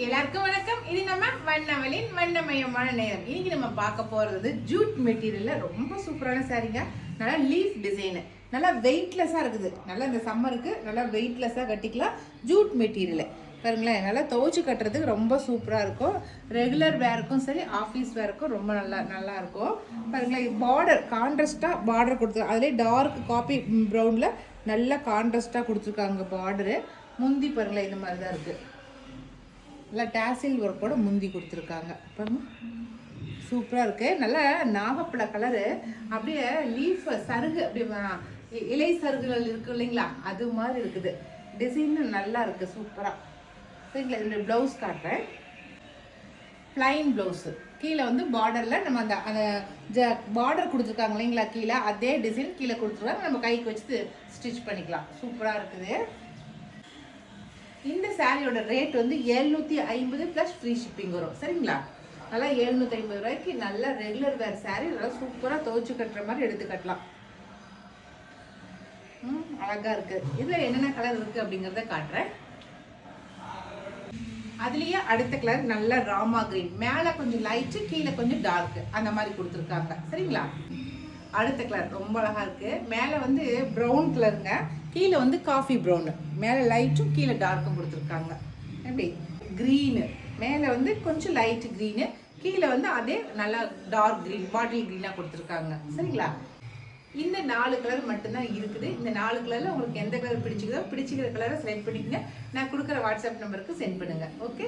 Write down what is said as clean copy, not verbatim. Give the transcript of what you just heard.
எல்லாருக்கும் வணக்கம். இது நம்ம வண்ணவளின் வண்ணமயமான நேரம். இன்னைக்கு நம்ம பார்க்க போறது ஜூட் மெட்டீரியல்ல ரொம்ப சூப்பரான சாரீங்க. நல்லா லீஃப் டிசைன், நல்லா வெயிட்லெஸ்ஸா இருக்குது. நல்லா இந்த சம்மருக்கு நல்லா வெயிட்லெஸ்ஸா கட்டிக்கலாம். ஜூட் மெட்டீரியல் பாருங்களேன், நல்லா துவைச்சு கட்டுறதுக்கு ரொம்ப சூப்பராக இருக்கும். ரெகுலர் வேருக்கும் சரி, ஆஃபீஸ் வேருக்கும் ரொம்ப நல்லா இருக்கும். பாருங்களேன், பார்டர் கான்ட்ராஸ்டாக பார்டர் கொடுத்துருக்காங்க. அதுலேயே டார்க் காப்பி ப்ரௌனில் நல்லா கான்ட்ராஸ்டாக கொடுத்துருக்காங்க பார்டரு. முந்தி பாருங்களேன், இந்த மாதிரி தான் இருக்குது. நல்லா டேசில் ஒர்க்கோட முந்தி கொடுத்துருக்காங்க. பாருங்க, சூப்பராக இருக்குது. நல்லா நாகப்பழ கலரு, அப்படியே லீஃப் சருகு, அப்படியே இலை சருகுகள் இருக்குது இல்லைங்களா, அது மாதிரி இருக்குது. டிசைன் நல்லா இருக்குது, சூப்பராக. சரிங்களா, இதோட ப்ளவுஸ் காட்டுறேன். ப்ளைன் ப்ளவுஸு, கீழே வந்து பார்டரில் நம்ம அந்த பார்டர் கொடுத்துருக்காங்க இல்லைங்களா, கீழே அதே டிசைன் கீழே கொடுத்துருக்காங்க. நம்ம கைக்கு வச்சு ஸ்டிச் பண்ணிக்கலாம். சூப்பராக இருக்குது. இந்த சாரியோட ரேட் வந்து 750 ப்ளஸ் ஃப்ரீ ஷிப்பிங் வரும். சரிங்களா, நல்லா 750 ரூபாய்க்கு நல்ல ரெகுலர் வேர் சாரி, நல்லா சூப்பராக துவைச்சு கட்டுற மாதிரி எடுத்து கட்டலாம். அழகா இருக்கு. இதுல என்னென்ன கலர் இருக்கு அப்படிங்கிறத காட்டுறேன். அதுலயே அடுத்த கலர் நல்ல ராமா கிரீன், மேல கொஞ்சம் லைட்டு கீழே கொஞ்சம் டார்க், அந்த மாதிரி கொடுத்துருக்காங்க. சரிங்களா, அடுத்த கலர் ரொம்ப அழகா இருக்கு. மேலே வந்து ப்ரௌன் கலருங்க, கீழே வந்து காஃபி ப்ரௌனு, மேலே லைட்டும் கீழே டார்க்கும் கொடுத்துருக்காங்க. எப்படி க்ரீனு, மேலே வந்து கொஞ்சம் லைட் க்ரீனு, கீழே வந்து அதே நல்லா டார்க் க்ரீன், பாட்டில் க்ரீனாக கொடுத்துருக்காங்க. சரிங்களா, இந்த 4 கலர் மட்டும்தான் இருக்குது. இந்த 4 கலரில் உங்களுக்கு எந்த கலர் பிடிச்சிக்கிற கலரை செலக்ட் பண்ணிக்கங்க. நான் கொடுக்குற வாட்ஸ்அப் நம்பருக்கு சென்ட் பண்ணுங்கள். ஓகே.